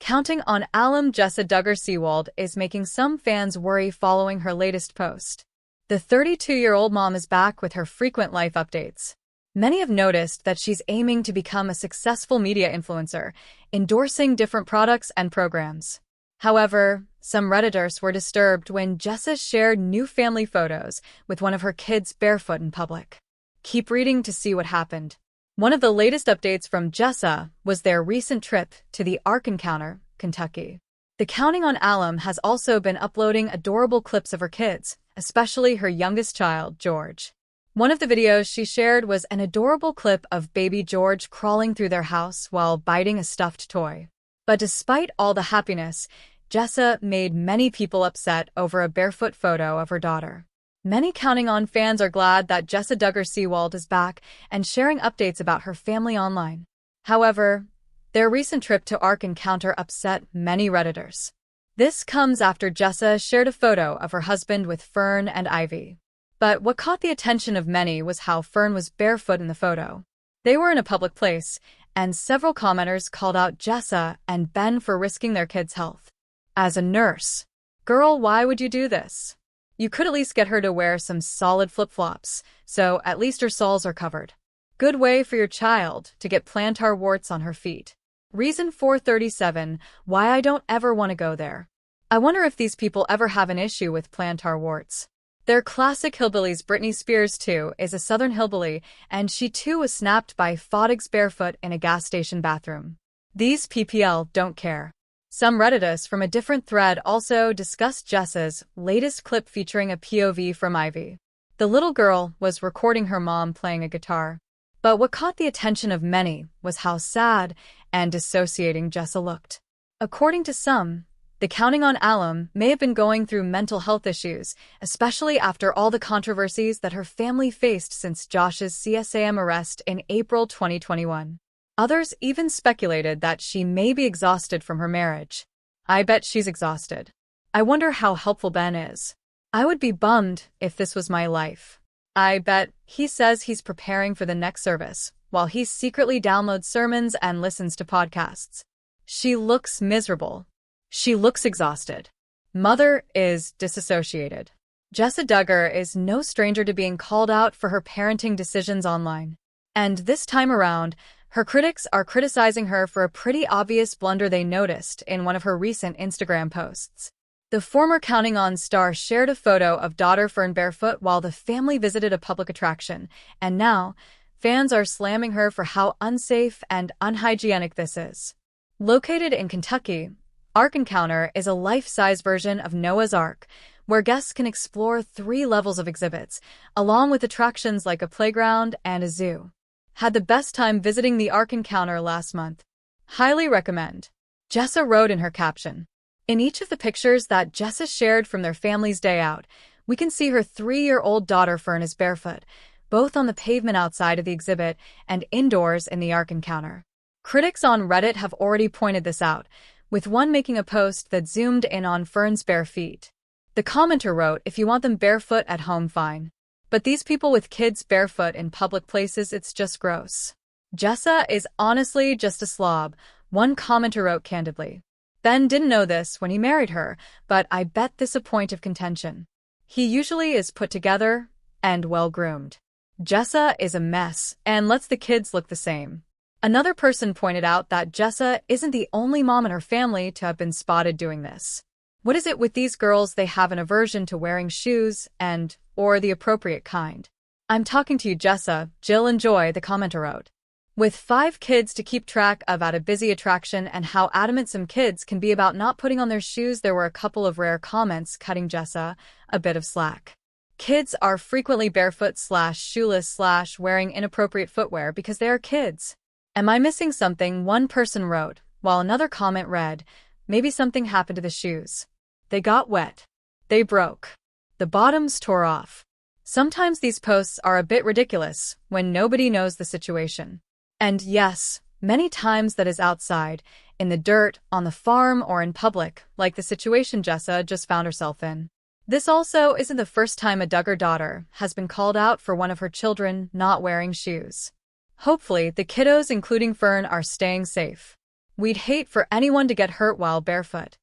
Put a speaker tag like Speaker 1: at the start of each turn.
Speaker 1: Counting on alum Jessa Duggar-Seewald is making some fans worry following her latest post. The 32-year-old mom is back with her frequent life updates. Many have noticed that she's aiming to become a successful media influencer, endorsing different products and programs. However, some Redditors were disturbed when Jessa shared new family photos with one of her kids barefoot in public. Keep reading to see what happened. One of the latest updates from Jessa was their recent trip to the Ark Encounter, Kentucky. The Counting on Alum has also been uploading adorable clips of her kids, especially her youngest child, George. One of the videos she shared was an adorable clip of baby George crawling through their house while biting a stuffed toy. But despite all the happiness, Jessa made many people upset over a barefoot photo of her daughter. Many Counting On fans are glad that Jessa Duggar-Seewald is back and sharing updates about her family online. However, their recent trip to Ark Encounter upset many Redditors. This comes after Jessa shared a photo of her husband with Fern and Ivy. But what caught the attention of many was how Fern was barefoot in the photo. They were in a public place, and several commenters called out Jessa and Ben for risking their kids' health. As a nurse, girl, why would you do this? You could at least get her to wear some solid flip-flops, so at least her soles are covered. Good way for your child to get plantar warts on her feet. Reason 437, why I don't ever want to go there. I wonder if these people ever have an issue with plantar warts. They're classic hillbillies. Britney Spears, too, is a southern hillbilly, and she too was snapped by Foddigs barefoot in a gas station bathroom. These PPL don't care. Some Redditos from a different thread also discussed Jessa's latest clip featuring a POV from Ivy. The little girl was recording her mom playing a guitar. But what caught the attention of many was how sad and dissociating Jessa looked. According to some, the Counting on Alum may have been going through mental health issues, especially after all the controversies that her family faced since Josh's CSAM arrest in April 2021. Others even speculated that she may be exhausted from her marriage. I bet she's exhausted. I wonder how helpful Ben is. I would be bummed if this was my life. I bet he says he's preparing for the next service, while he secretly downloads sermons and listens to podcasts. She looks miserable. She looks exhausted. Mother is disassociated. Jessa Duggar is no stranger to being called out for her parenting decisions online. And this time around, her critics are criticizing her for a pretty obvious blunder they noticed in one of her recent Instagram posts. The former Counting On star shared a photo of daughter Fern barefoot while the family visited a public attraction, and now, fans are slamming her for how unsafe and unhygienic this is. Located in Kentucky, Ark Encounter is a life-size version of Noah's Ark, where guests can explore 3 levels of exhibits, along with attractions like a playground and a zoo. Had the best time visiting the Ark Encounter last month. Highly recommend. Jessa wrote in her caption. In each of the pictures that Jessa shared from their family's day out, we can see her 3-year-old daughter Fern is barefoot, both on the pavement outside of the exhibit and indoors in the Ark Encounter. Critics on Reddit have already pointed this out, with one making a post that zoomed in on Fern's bare feet. The commenter wrote, if you want them barefoot at home, fine. But these people with kids barefoot in public places, it's just gross. Jessa is honestly just a slob, one commenter wrote candidly. Ben didn't know this when he married her, but I bet this a point of contention. He usually is put together and well-groomed. Jessa is a mess and lets the kids look the same. Another person pointed out that Jessa isn't the only mom in her family to have been spotted doing this. What is it with these girls? They have an aversion to wearing shoes or the appropriate kind. I'm talking to you, Jessa, Jill and Joy, the commenter wrote. With 5 kids to keep track of at a busy attraction and how adamant some kids can be about not putting on their shoes, there were a couple of rare comments cutting Jessa a bit of slack. Kids are frequently barefoot/shoeless/ wearing inappropriate footwear because they are kids. Am I missing something? One person wrote, while another comment read, maybe something happened to the shoes. They got wet. They broke. The bottoms tore off. Sometimes these posts are a bit ridiculous when nobody knows the situation. And yes, many times that is outside, in the dirt, on the farm, or in public, like the situation Jessa just found herself in. This also isn't the first time a Duggar daughter has been called out for one of her children not wearing shoes. Hopefully, the kiddos, including Fern, are staying safe. We'd hate for anyone to get hurt while barefoot.